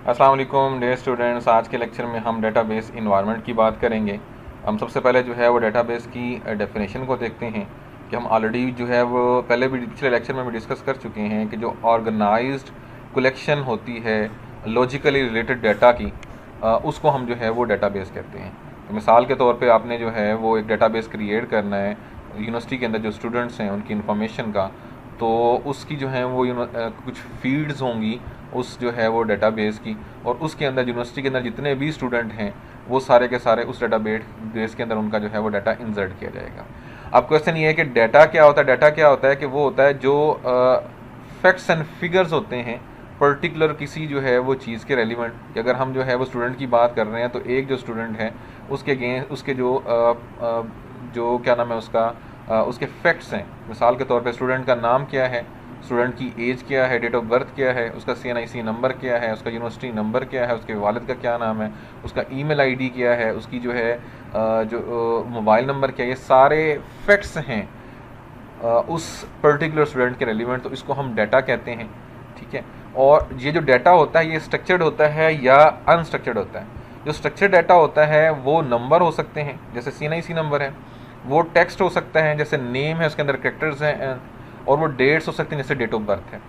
अस्सलाम वालेकुम dear students. आज के लेक्चर में हम डेटाबेस इन्वायरमेंट की बात करेंगे। हम सबसे पहले जो है वो डेटाबेस की डेफिनेशन को देखते हैं कि हम ऑलरेडी जो है वो पहले भी पिछले लेक्चर में भी डिस्कस कर चुके हैं कि जो ऑर्गेनाइज्ड कलेक्शन होती है लॉजिकली रिलेटेड डाटा की, उसको हम जो है वो डेटाबेस कहते हैं। तो मिसाल के तौर पे आपने जो है वो एक डेटाबेस क्रिएट करना है यूनिवर्सिटी के अंदर जो स्टूडेंट्स हैं उनकी इन्फॉर्मेशन का, तो उसकी जो है वो कुछ फील्ड्स होंगी उस जो है वो डेटाबेस की, और उसके अंदर यूनिवर्सिटी के अंदर जितने भी स्टूडेंट हैं वो सारे के सारे उस डेटाबेस के अंदर उनका जो है वो डाटा इंसर्ट किया जाएगा। अब क्वेश्चन ये है कि डाटा क्या होता है। डाटा क्या होता है कि वो होता है जो फैक्ट्स एंड फिगर्स होते हैं पर्टिकुलर किसी जो है वो चीज़ के रेलिवेंट, कि अगर हम जो है वो स्टूडेंट की बात कर रहे हैं तो एक जो स्टूडेंट है उसके अगेंस्ट उसके जो क्या नाम है उसका, उसके फैक्ट्स हैं। मिसाल के तौर पे स्टूडेंट का नाम क्या है, स्टूडेंट की एज क्या है, डेट ऑफ बर्थ क्या है, उसका CNIC नंबर क्या है, उसका यूनिवर्सिटी नंबर क्या है, उसके वालिद का क्या नाम है, उसका ईमेल आईडी क्या है, उसकी जो है जो मोबाइल नंबर क्या है, ये सारे फैक्ट्स हैं उस पर्टिकुलर स्टूडेंट के रेलिवेंट, तो इसको हम डाटा कहते हैं। ठीक है। और ये जो डाटा होता है ये स्ट्रक्चर्ड होता है या अनस्ट्रक्चर्ड होता है। जो स्ट्रक्चर्ड डाटा होता है वो नंबर हो सकते हैं जैसे CNIC नंबर है, वो टेक्स्ट हो सकता है जैसे नेम है उसके अंदर कैरेक्टर्स हैं, और वो डेट्स हो सकते हैं जैसे डेट ऑफ बर्थ है।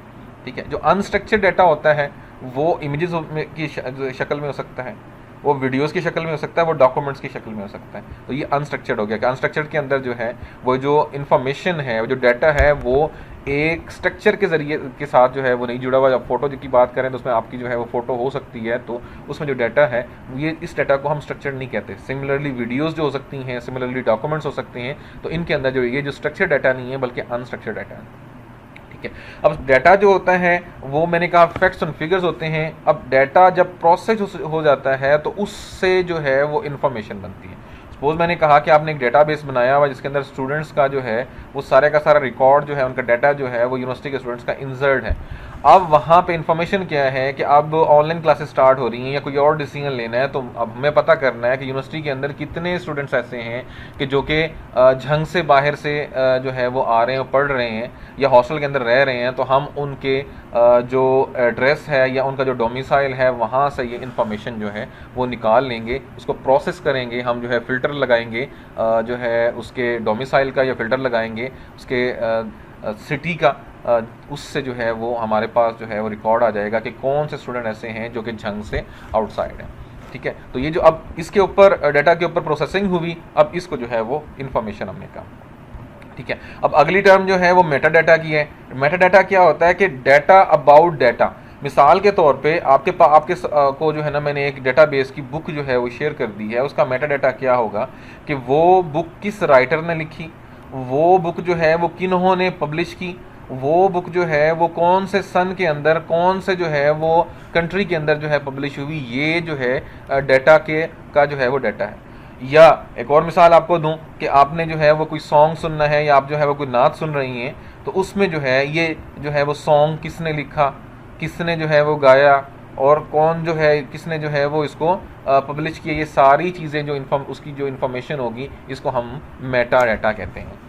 ठीक है। जो अनस्ट्रक्चर्ड डाटा होता है वो इमेजेस की शक्ल में हो सकता है, वो वीडियोस की शक्ल में हो सकता है, वो डॉक्यूमेंट्स की शक्ल में हो सकता है। तो ये अनस्ट्रक्चर्ड हो गया कि अनस्ट्रक्चर्ड के अंदर जो है वो जो इन्फॉर्मेशन है, वो जो डाटा है वो एक स्ट्रक्चर के ज़रिए के साथ जो है वो नहीं जुड़ा हुआ। जब फोटो की बात करें तो उसमें आपकी जो है वो फ़ोटो हो सकती है, तो उसमें जो डाटा है ये इस डाटा को हम स्ट्रक्चर्ड नहीं कहते। सिमिलरली वीडियोज़ जो हो सकती हैं, सिमिलरली डॉक्यूमेंट्स हो सकते हैं, तो इनके अंदर जो ये जो स्ट्रक्चर्ड डाटा नहीं है बल्कि अनस्ट्रक्चर्ड डाटा है। ठीक है। अब डाटा जो होता है वो मैंने कहा फैक्ट्स एंड फिगर्स होते हैं। अब डाटा जब प्रोसेस हो जाता है तो उससे जो है वो इन्फॉर्मेशन बनती है। सपोज मैंने कहा कि आपने एक डेटाबेस बनाया हुआ जिसके अंदर स्टूडेंट्स का जो है वो सारे का सारा रिकॉर्ड जो है उनका डाटा जो है वो यूनिवर्सिटी के स्टूडेंट्स का इंसर्ट है। अब वहाँ पे इन्फॉर्मेशन क्या है कि अब ऑनलाइन क्लासेस स्टार्ट हो रही हैं या कोई और डिसीजन लेना है, तो अब हमें पता करना है कि यूनिवर्सिटी के अंदर कितने स्टूडेंट्स ऐसे हैं कि जो कि झंग से बाहर से जो है वो आ रहे हैं, पढ़ रहे हैं या हॉस्टल के अंदर रह रहे हैं, तो हम उनके जो एड्रेस है या उनका जो डोमिसाइल है वहाँ से ये इन्फॉर्मेशन जो है वो निकाल लेंगे, उसको प्रोसेस करेंगे। हम जो है फ़िल्टर लगाएंगे जो है उसके डोमिसाइल का, या फ़िल्टर लगाएंगे उसके सिटी का, उससे जो है वो हमारे पास जो है वो रिकॉर्ड आ जाएगा कि कौन से स्टूडेंट ऐसे हैं जो कि झंग से आउटसाइड हैं। ठीक है। तो ये जो अब इसके ऊपर डाटा के ऊपर प्रोसेसिंग हुई, अब इसको जो है वो इन्फॉर्मेशन हमने कहा। ठीक है। अब अगली टर्म जो है वो मेटा डाटा की है। मेटा डाटा क्या होता है कि डाटा अबाउट डाटा। मिसाल के तौर पे आपके को जो है ना, मैंने एक डेटाबेस की बुक जो है वो शेयर कर दी है, उसका मेटा डाटा क्या होगा कि वो बुक किस राइटर ने लिखी, वो बुक जो है वो किन्होंने पब्लिश की, वो बुक जो है वो कौन से सन के अंदर, कौन से जो है वो कंट्री के अंदर जो है पब्लिश हुई, ये जो है डाटा के का जो है वो डाटा है। या एक और मिसाल आपको दूं कि आपने जो है वो कोई सॉन्ग सुनना है या आप जो है वो कोई नात सुन रही हैं, तो उसमें जो है ये जो है वो सॉन्ग किसने लिखा, किसने जो है वो गाया, और कौन जो है किसने जो है वो इसको पब्लिश किया, ये सारी चीज़ें जो उसकी जो इन्फॉर्मेशन होगी इसको हम मेटा डाटा कहते हैं।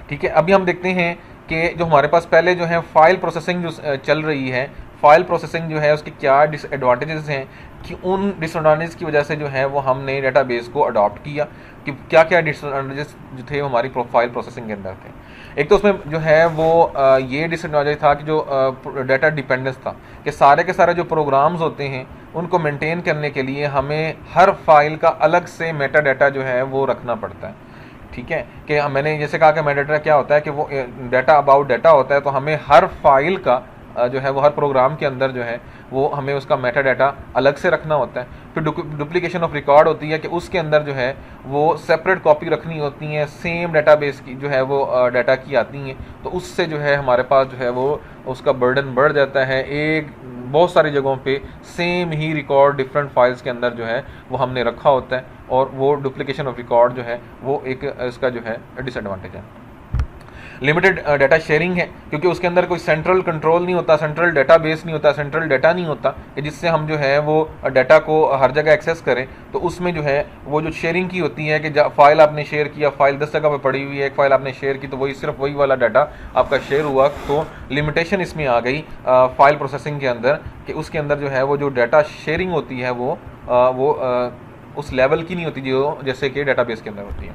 ठीक है। अभी हम देखते हैं कि जो हमारे पास पहले जो है फाइल प्रोसेसिंग जो चल रही है, फाइल प्रोसेसिंग जो है उसके क्या डिसएडवांटेजेस हैं, कि उन डिसएडवांटेज की वजह से जो है वो हमने डाटाबेस को अडॉप्ट किया, कि क्या क्या डिसएडवांटेजेस जो थे हमारी फाइल प्रोसेसिंग के अंदर थे। एक तो उसमें जो है वो ये डिसएडवांटेज था कि जो डाटा डिपेंडेंस था, कि सारे के सारे जो प्रोग्राम्स होते हैं उनको मेंटेन करने के लिए हमें हर फाइल का अलग से मेटा डाटा जो है वो रखना पड़ता है। ठीक है। कि मैंने जैसे कहा कि मेटा डाटा क्या होता है कि वो डाटा अबाउट डाटा होता है, तो हमें हर फाइल का जो है वो हर प्रोग्राम के अंदर जो है वो हमें उसका मेटा डाटा अलग से रखना होता है। फिर डुप्लीकेशन ऑफ रिकॉर्ड होती है कि उसके अंदर जो है वो सेपरेट कॉपी रखनी होती हैं, सेम डाटाबेस की जो है वो डाटा की आती हैं, तो उससे जो है हमारे पास जो है वो उसका बर्डन बढ़ जाता है। एक बहुत सारी जगहों पे सेम ही रिकॉर्ड डिफरेंट फाइल्स के अंदर जो है वो हमने रखा होता है, और वो डुप्लीकेशन ऑफ रिकॉर्ड जो है वो एक इसका जो है डिसएडवांटेज है। लिमिटेड डाटा शेयरिंग है, क्योंकि उसके अंदर कोई सेंट्रल कंट्रोल नहीं होता, सेंट्रल डेटाबेस नहीं होता, सेंट्रल डाटा नहीं होता कि जिससे हम जो है वो डाटा को हर जगह एक्सेस करें। तो उसमें जो है वो जो शेयरिंग की होती है कि फाइल आपने शेयर किया, फाइल 10 जगह पर पड़ी हुई है, एक फाइल आपने शेयर की तो वही सिर्फ वही वाला डाटा आपका शेयर हुआ। तो लिमिटेशन इसमें आ गई फाइल प्रोसेसिंग के अंदर कि उसके अंदर जो है वो जो डाटा शेयरिंग होती है वो उस लेवल की नहीं होती जो जैसे कि डेटाबेस के अंदर होती है।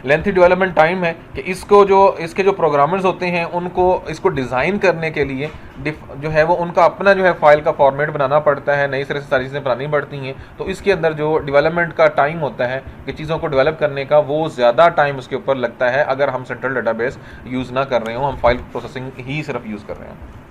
लेंथी डेवलपमेंट टाइम है कि इसके जो प्रोग्रामर्स होते हैं उनको इसको डिज़ाइन करने के लिए जो है वो उनका अपना जो है फाइल का फॉर्मेट बनाना पड़ता है, नई सिरे से सारी चीज़ें बनानी पड़ती हैं। तो इसके अंदर जो डेवलपमेंट का टाइम होता है कि चीज़ों को डेवलप करने का, वो ज़्यादा टाइम उसके ऊपर लगता है अगर हम सेंट्रल डेटाबेस यूज़ ना कर रहे हो, हम फाइल प्रोसेसिंग ही सिर्फ यूज़ कर रहे हैं।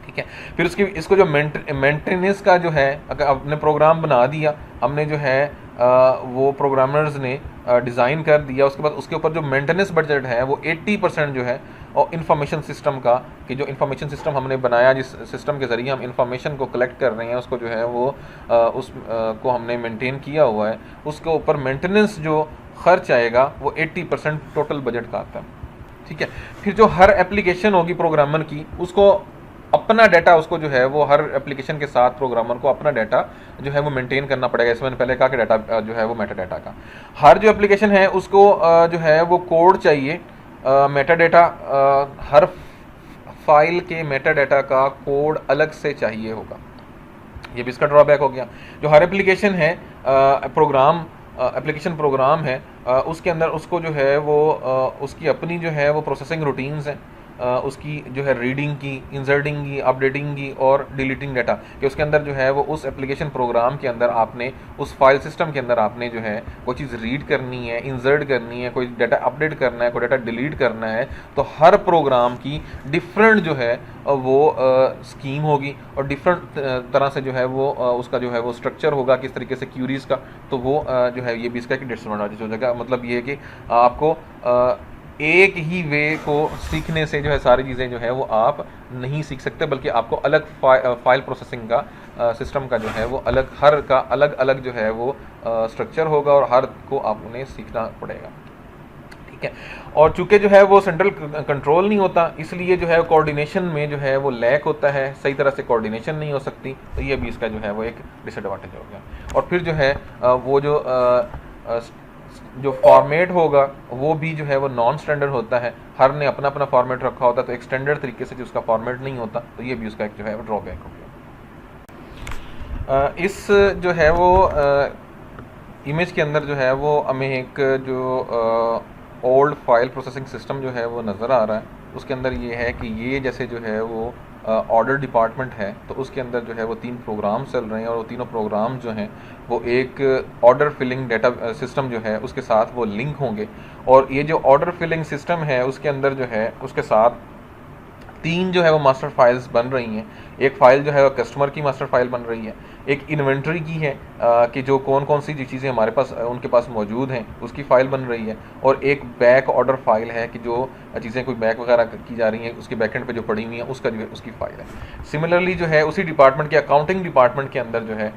ठीक है, फिर इसको जो मेंटेनेंस का जो है, अगर आपने प्रोग्राम बना दिया, हमने जो है वो प्रोग्रामर्स ने डिज़ाइन कर दिया, उसके बाद उसके ऊपर जो मेंटेनेंस बजट है वो 80% जो है और इंफॉर्मेशन सिस्टम का, कि जो इंफॉर्मेशन सिस्टम हमने बनाया, जिस सिस्टम के ज़रिए हम इंफॉर्मेशन को कलेक्ट कर रहे हैं, उसको जो है वो को हमने मेंटेन किया हुआ है, उसके ऊपर मेंटेनेंस जो खर्च आएगा वो 80% टोटल बजट का आता है। ठीक है, फिर जो हर एप्लीकेशन होगी प्रोग्रामर की, उसको अपना डाटा, उसको जो है वो हर एप्लीकेशन के साथ प्रोग्रामर को अपना डाटा जो है वो मेंटेन करना पड़ेगा। इसमें मैंने पहले कहा कि डाटा जो है वो मेटा डाटा का, हर जो एप्लीकेशन है उसको जो है वो कोड चाहिए, मेटा डाटा, हर फाइल के मेटा डाटा का कोड अलग से चाहिए होगा। ये भी इसका ड्रॉबैक हो गया। जो हर एप्लीकेशन है एप्लीकेशन प्रोग्राम है, उसके अंदर उसको जो है वो उसकी अपनी जो है वो प्रोसेसिंग रूटीन्स हैं, उसकी जो है रीडिंग की, इंसर्टिंग की, अपडेटिंग की और डिलीटिंग डाटा, कि उसके अंदर जो है वो उस एप्लीकेशन प्रोग्राम के अंदर आपने उस फाइल सिस्टम के अंदर आपने जो है वो चीज़ रीड करनी है, इंसर्ट करनी है, कोई डाटा अपडेट करना है, कोई डाटा डिलीट करना है। तो हर प्रोग्राम की डिफरेंट जो है वो स्कीम होगी और डिफरेंट तरह से जो है वो उसका जो है वो स्ट्रक्चर होगा, किस तरीके से क्यूरीज का। तो वो जो है ये भी इसका एक डिसएडवांटेज हो जाएगा। मतलब ये है कि आपको एक ही वे को सीखने से जो है सारी चीज़ें जो है वो आप नहीं सीख सकते, बल्कि आपको अलग फाइल प्रोसेसिंग का सिस्टम का जो है वो अलग, हर का अलग अलग जो है वो स्ट्रक्चर होगा और हर को आपने सीखना पड़ेगा। ठीक है, और चूंकि जो है वो सेंट्रल कंट्रोल नहीं होता, इसलिए जो है कोऑर्डिनेशन में जो है वो लैक होता है, सही तरह से कोऑर्डिनेशन नहीं हो सकती। तो ये भी इसका जो है वो एक डिसएडवांटेज हो गया। और फिर जो है वो जो फॉर्मेट होगा वो भी जो है वो नॉन स्टैंडर्ड होता है, हर ने अपना अपना फॉर्मेट रखा होता है, तो एक स्टैंडर्ड तरीके से जो उसका फॉर्मेट नहीं होता। तो ये भी उसका एक जो है वो ड्रॉबैक हो गया। इस जो है वो इमेज के अंदर जो है वो हमें एक जो ओल्ड फाइल प्रोसेसिंग सिस्टम जो है वो नज़र आ रहा है। उसके अंदर ये है कि ये जैसे जो है वो ऑर्डर डिपार्टमेंट है, तो उसके अंदर जो है वो 3 प्रोग्राम चल रहे हैं और वो तीनों प्रोग्राम जो हैं वो एक ऑर्डर फिलिंग डाटा सिस्टम जो है उसके साथ वो लिंक होंगे। और ये जो ऑर्डर फिलिंग सिस्टम है उसके अंदर जो है उसके साथ 3 जो है वो मास्टर फाइल्स बन रही हैं। एक फ़ाइल जो है वो कस्टमर की मास्टर फाइल बन रही है, एक इन्वेंट्री की है कि जो कौन कौन सी चीज़ें हमारे पास उनके पास मौजूद हैं उसकी फ़ाइल बन रही है, और एक बैक ऑर्डर फाइल है कि जो चीज़ें कोई बैक वगैरह की जा रही हैं उसके बैकएंड पे जो पड़ी हुई हैं उसका जो है उसकी फ़ाइल है। सिमिलरली जो है उसी डिपार्टमेंट के अकाउंटिंग डिपार्टमेंट के अंदर जो है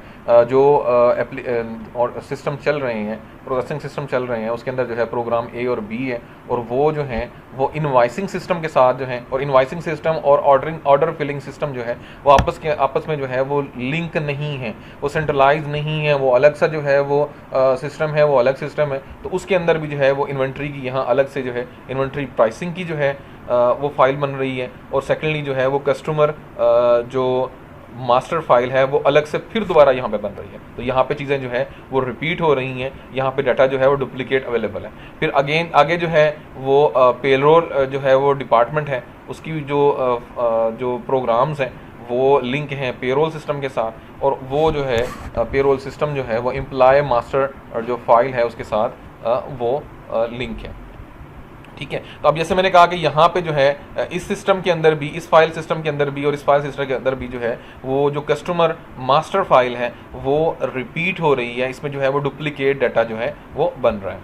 और सिस्टम चल रहे हैं, प्रोसेसिंग सिस्टम चल रहे हैं, उसके अंदर जो है प्रोग्राम ए और बी है, और वो जो है वो इनवाइसिंग सिस्टम के साथ जो है, और इनवाइसिंग सिस्टम और ऑर्डर फिलिंग सिस्टम जो है वो आपस में जो है वो लिंक नहीं है, वो सेंट्रलाइज नहीं है, वो अलग सा जो है वो सिस्टम है, वो अलग सिस्टम है। तो उसके अंदर भी जो है वो इन्वेंट्री की यहाँ अलग से जो है इन्वेंट्री प्राइसिंग की जो है वो फाइल बन रही है, और सेकेंडली जो है वो कस्टमर जो मास्टर फाइल है वो अलग से फिर दोबारा यहाँ पे बन रही है। तो यहाँ पे चीज़ें जो है वो रिपीट हो रही हैं, यहाँ पे डाटा जो है वो डुप्लीकेट अवेलेबल है। फिर अगेन आगे जो है वो पेरोल जो है वो डिपार्टमेंट है, उसकी जो प्रोग्राम्स हैं वो लिंक हैं पेरोल सिस्टम के साथ, और वो जो है पेरोल सिस्टम जो है वो एम्प्लॉय मास्टर जो फाइल है उसके साथ वो लिंक है। ठीक है, तो अब जैसे मैंने कहा कि यहाँ पे जो है इस सिस्टम के अंदर भी, इस फाइल सिस्टम के अंदर भी और इस फाइल सिस्टम के अंदर भी जो है वो जो कस्टमर मास्टर फाइल है वो रिपीट हो रही है, इसमें जो है वो डुप्लीकेट डाटा जो है वो बन रहा है।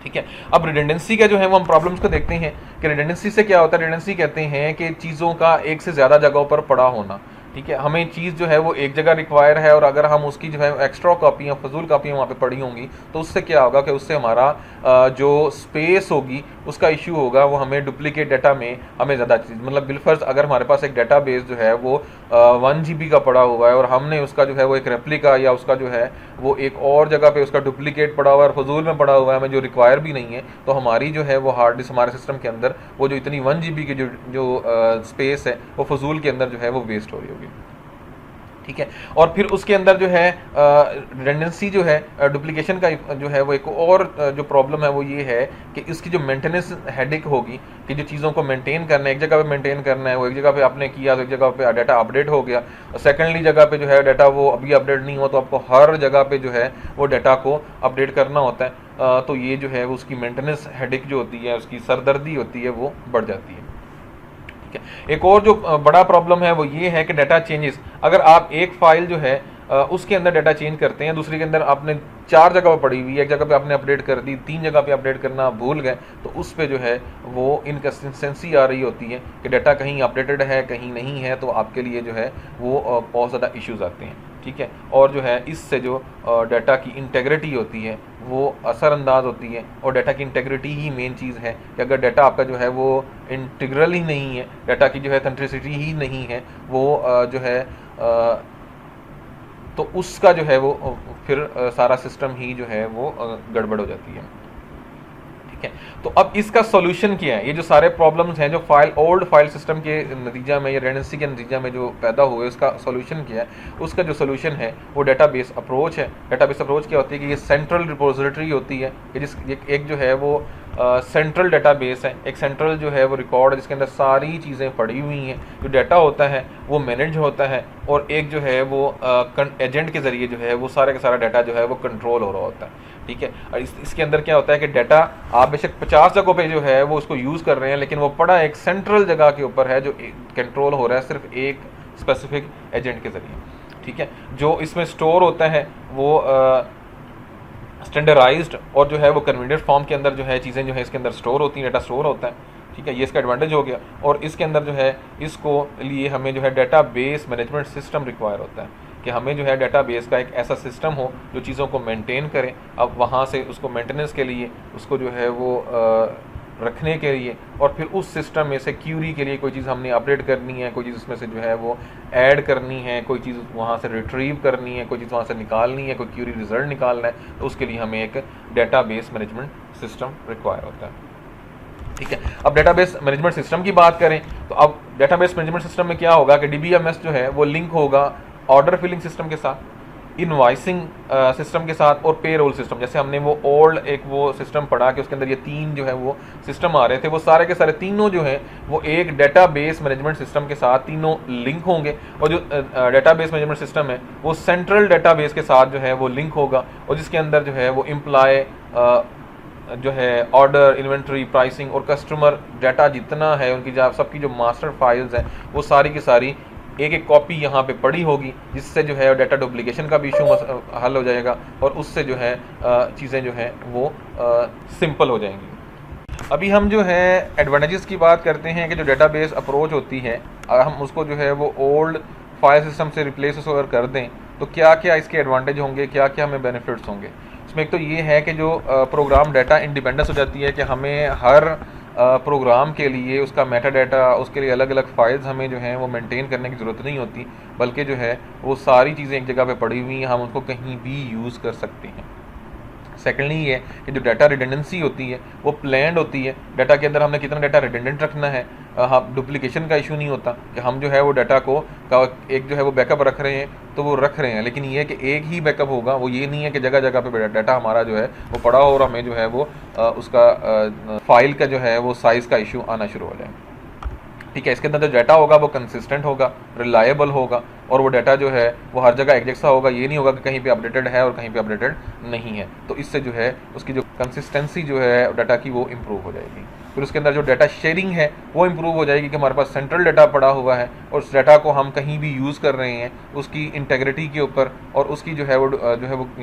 ठीक है, अब रिडेंडेंसी का जो है वो हम प्रॉब्लम्स को देखते हैं कि रिडेंडेंसी से क्या होता है। रिडेंडेंसी कहते हैं कि चीज़ों का एक से ज़्यादा जगहों पर पड़ा होना, ठीक है, हमें चीज़ जो है वो एक जगह रिक्वायर है, और अगर हम उसकी जो है एक्स्ट्रा कापियाँ, फजूल कापियाँ वहाँ पे पड़ी होंगी, तो उससे क्या होगा कि उससे हमारा जो स्पेस होगी उसका इशू होगा, वो हमें डुप्लीकेट डाटा में हमें ज़्यादा चीज़, मतलब बिलफर्ज अगर हमारे पास एक डाटा बेस जो है वो 1 GB का पड़ा हुआ है, और हमने उसका जो है वो एक रेप्लिका या उसका जो है वो एक और जगह पे उसका डुप्लीकेट पड़ा हुआ है और फजूल में पड़ा हुआ है, हमें जो रिक्वायर भी नहीं है, तो हमारी जो है वो हार्ड डिस्क हमारे सिस्टम के अंदर वो जो इतनी 1 GB की जो स्पेस है वो फजूल के अंदर जो है वो वेस्ट हो रही होगी। ठीक है, और फिर उसके अंदर जो है रिडंडेंसी जो है, डुप्लीकेशन का जो है वो एक और जो प्रॉब्लम है वो ये है कि इसकी जो मेंटेनेंस हेडेक होगी, कि जो चीज़ों को मेंटेन करना है, एक जगह पे मेंटेन करना है, वो एक जगह पे आपने किया तो एक जगह पे डाटा अपडेट हो गया, और सेकेंडली जगह पे जो है डाटा वो अभी अपडेट नहीं हुआ, तो आपको हर जगह पे जो है वो डाटा को अपडेट करना होता है। तो ये जो है उसकी मेंटेनेंस हेडेक जो होती है, उसकी सरदर्दी होती है, वो बढ़ जाती है। एक और जो बड़ा प्रॉब्लम है वो ये है कि डाटा चेंजेस, अगर आप एक फाइल जो है उसके अंदर डाटा चेंज करते हैं, दूसरे के अंदर आपने 4 जगह पर पड़ी हुई है, एक जगह पे आपने अपडेट कर दी, 3 जगह पे अपडेट करना भूल गए, तो उस पे जो है वो इनकन्सिस्टेंसी आ रही होती है कि डाटा कहीं अपडेटेड है कहीं नहीं है, तो आपके लिए जो है वो बहुत ज़्यादा इश्यूज आते हैं। ठीक है, और जो है इससे जो डाटा की इंटेग्रिटी होती है वो असरअंदाज होती है, और डाटा की इंटेग्रिटी ही मेन चीज़ है कि अगर डाटा आपका जो है वो इंटीग्रल ही नहीं है, डाटा की जो है ऑथेंटिसिटी ही नहीं है, वो जो है तो उसका जो है वो फिर सारा सिस्टम ही जो है वो गड़बड़ हो जाती है। ठीक है, तो अब इसका सॉल्यूशन क्या है? ये जो सारे प्रॉब्लम्स हैं जो ओल्ड फाइल सिस्टम के नतीजा में या रेडेंडेंसी के नतीजा में जो पैदा हुए, उसका सॉल्यूशन क्या है? उसका जो सॉल्यूशन है वो डेटाबेस अप्रोच है। डेटाबेस अप्रोच क्या होती है कि ये सेंट्रल रिपोजिटरी होती है, कि एक जो है वो सेंट्रल डेटाबेस है, एक सेंट्रल जो है वो रिकॉर्ड है जिसके अंदर सारी चीज़ें पड़ी हुई हैं, जो डाटा होता है वो मैनेज होता है, और एक जो है वो एजेंट के ज़रिए जो है वो सारे का सारा डाटा जो है वो कंट्रोल हो रहा होता है। ठीक है, और इसके अंदर क्या होता है कि डाटा आप बेशक 50 जगहों पे जो है वो उसको यूज़ कर रहे हैं, लेकिन वो पड़ा एक सेंट्रल जगह के ऊपर है जो कंट्रोल हो रहा है सिर्फ एक स्पेसिफिक एजेंट के ज़रिए। ठीक है, जो इसमें स्टोर होता है वो स्टैंडर्डाइज्ड और जो है वो कन्वीनियंट फॉर्म के अंदर जो है चीज़ें जो है इसके अंदर स्टोर होती हैं, डाटा स्टोर होता है। ठीक है, ये इसका एडवांटेज हो गया, और इसके अंदर जो है इसको लिए हमें जो है data base management system require होता है, कि हमें जो है डाटा बेस का एक ऐसा सिस्टम हो जो चीज़ों को मेंटेन करे। अब वहाँ से उसको मेंटेनेंस के लिए उसको जो है वो रखने के लिए, और फिर उस सिस्टम में से क्यूरी के लिए कोई चीज़ हमने अपडेट करनी है, कोई चीज़ उसमें से जो है वो ऐड करनी है, कोई चीज़ वहाँ से रिट्रीव करनी है, कोई चीज़ वहाँ से निकालनी है, कोई क्यूरी रिजल्ट निकालना है, तो उसके लिए हमें एक डेटाबेस मैनेजमेंट सिस्टम रिक्वायर होता है। ठीक है, अब डेटाबेस मैनेजमेंट सिस्टम की बात करें तो अब डेटाबेस मैनेजमेंट सिस्टम में क्या होगा कि डीबीएमएस जो है वो लिंक होगा ऑर्डर फिलिंग सिस्टम के साथ, इनवाइसिंग सिस्टम के साथ, और पेरोल सिस्टम। जैसे हमने वो ओल्ड एक वो सिस्टम पढ़ा कि उसके अंदर ये 3 जो है वो सिस्टम आ रहे थे, वो सारे के सारे तीनों जो है वो एक डेटाबेस मैनेजमेंट सिस्टम के साथ तीनों लिंक होंगे, और जो डेटाबेस मैनेजमेंट सिस्टम है वो सेंट्रल डेटाबेस के साथ जो है वो लिंक होगा, और जिसके अंदर जो है वो इम्प्लॉय जो है ऑर्डर, इन्वेंट्री, प्राइसिंग और कस्टमर डाटा जितना है उनकी सबकी जो मास्टर फाइल्स हैं वो सारी की सारी एक एक कॉपी यहाँ पे पड़ी होगी, जिससे जो है डाटा डुप्लीकेशन का भी इशू हल हो जाएगा, और उससे जो है चीज़ें जो हैं वो सिंपल हो जाएंगी। अभी हम जो है एडवांटेजेस की बात करते हैं कि जो डेटाबेस अप्रोच होती है, अगर हम उसको जो है वो ओल्ड फाइल सिस्टम से रिप्लेस अगर कर दें तो क्या क्या इसके एडवांटेज होंगे, क्या क्या हमें बेनिफिट्स होंगे। इसमें एक तो ये है कि जो प्रोग्राम डाटा इंडिपेंडेंस हो जाती है, कि हमें हर प्रोग्राम के लिए उसका मेटा डाटा, उसके लिए अलग अलग फाइल्स हमें जो हैं वो मेंटेन करने की ज़रूरत नहीं होती, बल्कि जो है वो सारी चीज़ें एक जगह पे पड़ी हुई हैं, हम उसको कहीं भी यूज़ कर सकते हैं। सेकेंडली ये कि जो डाटा रिडेंडेंसी होती है वो प्लान्ड होती है, डाटा के अंदर हमने कितना डाटा रिडेंडेंट रखना है, हम डुप्लीकेशन का इशू नहीं होता कि हम जो है वो डाटा को एक जो है वो बैकअप रख रहे हैं तो वो रख रहे हैं, लेकिन ये है कि एक ही बैकअप होगा, वो ये नहीं है कि जगह जगह पे डाटा हमारा जो है वो पड़ा हो और हमें जो है वो उसका फाइल का जो है वो साइज़ का इशू आना शुरू हो जाए। ठीक है, इसके अंदर जो डाटा होगा वो कंसिस्टेंट होगा, रिलायबल होगा, और वो डाटा जो है वो हर जगह एक जैसा होगा, ये नहीं होगा कि कहीं पे अपडेटेड है और कहीं पे अपडेटेड नहीं है, तो इससे जो है उसकी जो कंसिस्टेंसी जो है डाटा की वो इम्प्रूव हो जाएगी। फिर उसके अंदर जो डाटा शेयरिंग है वो इम्प्रूव हो जाएगी कि हमारे पास सेंट्रल डाटा पड़ा हुआ है और उस डाटा को हम कहीं भी यूज़ कर रहे हैं, उसकी इंटेग्रिटी के ऊपर और उसकी जो है वो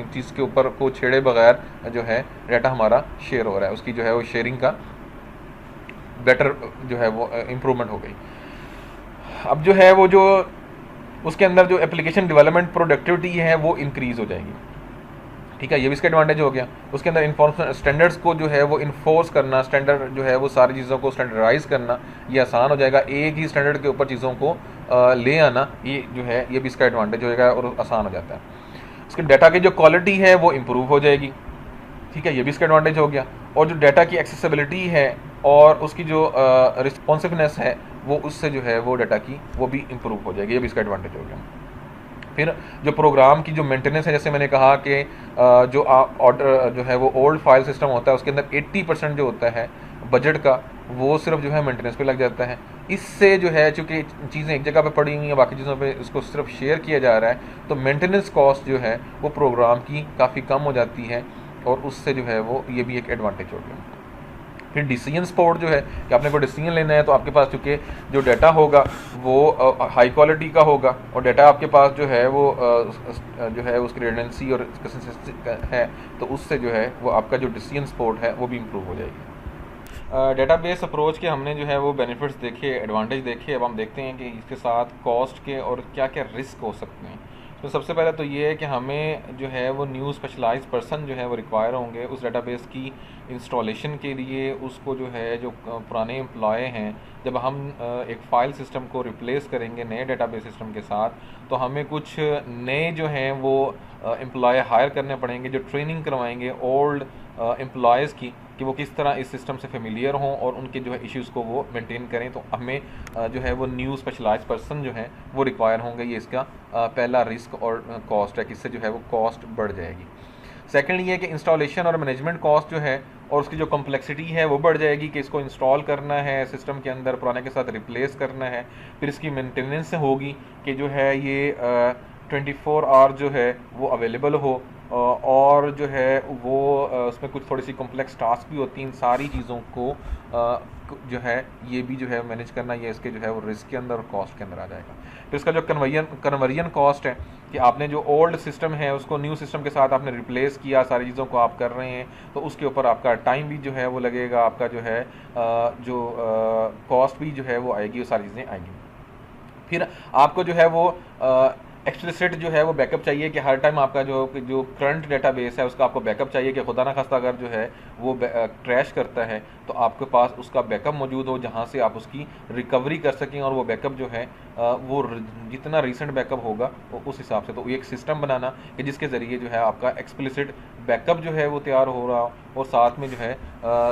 चीज़ के ऊपर को छेड़े बगैर जो है डाटा हमारा शेयर हो रहा है, उसकी जो है वो शेयरिंग का बेटर जो है वो इम्प्रूवमेंट हो गई। अब जो है वो जो उसके अंदर जो एप्लीकेशन डेवलपमेंट प्रोडक्टिविटी है वो इंक्रीज़ हो जाएगी। ठीक है, ये भी इसका एडवांटेज हो गया। उसके अंदर इन्फॉर्मेशन स्टैंडर्ड्स को जो है वो इन्फोर्स करना, स्टैंडर्ड जो है वो सारी चीज़ों को स्टैंडर्डाइज करना ये आसान हो जाएगा। एक ही स्टैंडर्ड के ऊपर चीज़ों को ले आना ये जो है ये भी इसका एडवांटेज होएगा और आसान हो जाता है। उसके डाटा की जो क्वालिटी है वो इम्प्रूव हो जाएगी। ठीक है, ये भी इसका एडवांटेज हो गया। और जो डाटा की एक्सेसिबिलिटी है और उसकी जो रिस्पॉन्सिवनेस है वो उससे जो है वो डाटा की वो भी इम्प्रूव हो जाएगी, ये भी इसका एडवांटेज हो गया। फिर जो प्रोग्राम की जो मेंटेनेंस है, जैसे मैंने कहा कि जो ऑर्डर जो है वो ओल्ड फाइल सिस्टम होता है उसके अंदर 80% जो होता है बजट का वो सिर्फ जो है मेंटेनेंस पे लग जाता है। इससे जो है चूँकि चीज़ें एक जगह पे पड़ी हुई हैं, बाकी चीज़ों पे इसको सिर्फ शेयर किया जा रहा है, तो मेंटेनेंस कॉस्ट जो है वो प्रोग्राम की काफ़ी कम हो जाती है और उससे जो है वो ये भी एक एडवांटेज हो गया। फिर डिसीजन सपोर्ट जो है कि आपने कोई डिसीजन लेना है तो आपके पास चूँकि जो डाटा होगा वो हाई क्वालिटी का होगा और डाटा आपके पास जो है वो जो है उसकी रिडंडेंसी और कंसिस्टेंसी है, तो उससे जो है वो आपका जो डिसीजन सपोर्ट है वो भी इम्प्रूव हो जाएगी। डेटाबेस अप्रोच के हमने जो है वो बेनिफिट्स देखे, एडवांटेज देखे। अब हम देखते हैं कि इसके साथ कॉस्ट के और क्या क्या रिस्क हो सकते हैं। तो सबसे पहले तो ये है कि हमें जो है वो न्यू स्पेशलाइज्ड पर्सन जो है वो रिक्वायर होंगे उस डेटाबेस की इंस्टॉलेशन के लिए। उसको जो है जो पुराने एम्प्लॉय हैं, जब हम एक फ़ाइल सिस्टम को रिप्लेस करेंगे नए डेटाबेस सिस्टम के साथ, तो हमें कुछ नए जो हैं वो एम्प्लॉय हायर करने पड़ेंगे जो ट्रेनिंग करवाएंगे ओल्ड एम्प्लॉयज़ की कि वो किस तरह इस सिस्टम से फेमिलियर हों और उनके जो है इश्यूज़ को वो मेंटेन करें। तो हमें जो है वो न्यू स्पेशलाइज्ड पर्सन जो है वो रिक्वायर होंगे। ये इसका पहला रिस्क और कॉस्ट है कि इससे जो है वो कॉस्ट बढ़ जाएगी। सेकेंड ये है कि इंस्टॉलेशन और मैनेजमेंट कॉस्ट जो है और उसकी जो कम्प्लेक्सिटी है वो बढ़ जाएगी कि इसको इंस्टॉल करना है सिस्टम के अंदर, पुराने के साथ रिप्लेस करना है, फिर इसकी मेंटेनेंस होगी कि जो है ये 24 आवर जो है वो अवेलेबल हो और जो है वो उसमें कुछ थोड़ी सी कॉम्प्लेक्स टास्क भी होती हैं। इन सारी चीज़ों को जो है ये भी जो है मैनेज करना, ये इसके जो है वो रिस्क के अंदर और कॉस्ट के अंदर आ जाएगा। फिर इसका जो कन्वर्जन कॉस्ट है कि आपने जो ओल्ड सिस्टम है उसको न्यू सिस्टम के साथ आपने रिप्लेस किया, सारी चीज़ों को आप कर रहे हैं, तो उसके ऊपर आपका टाइम भी जो है वो लगेगा, आपका जो है जो कॉस्ट भी जो है वो आएगी, वो सारी चीज़ें आएंगी। फिर आपको जो है वो एक्सप्लिसिट जो है वो बैकअप चाहिए कि हर टाइम आपका जो करंट डेटाबेस है उसका आपको बैकअप चाहिए कि खुदा ना खास्ता अगर जो है वो क्रैश करता है तो आपके पास उसका बैकअप मौजूद हो जहाँ से आप उसकी रिकवरी कर सकें। और वो बैकअप जो है वो जितना रीसेंट बैकअप होगा वो उस हिसाब से, तो एक सिस्टम बनाना कि जिसके ज़रिए जो है आपका एक्सप्लिसिट बैकअप जो है वो तैयार हो रहा हो और साथ में जो है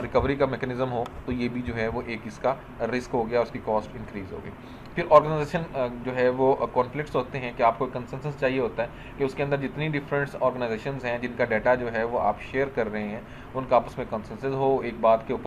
रिकवरी का मैकेनिज़्म हो, तो ये भी जो है वो एक इसका रिस्क हो गया, उसकी कॉस्ट इंक्रीज़ होगी। फिर ऑर्गेनाइजेशन जो है वो कॉन्फ्लिक्ट्स होते हैं कि आपको कंसेंसस चाहिए होता है कि उसके अंदर जितनी डिफरेंट ऑर्गेनाइजेशंस हैं जिनका डाटा जो है वो आप शेयर कर रहे हैं उनका आपस में कंसेंसस हो एक बात के ऊपर।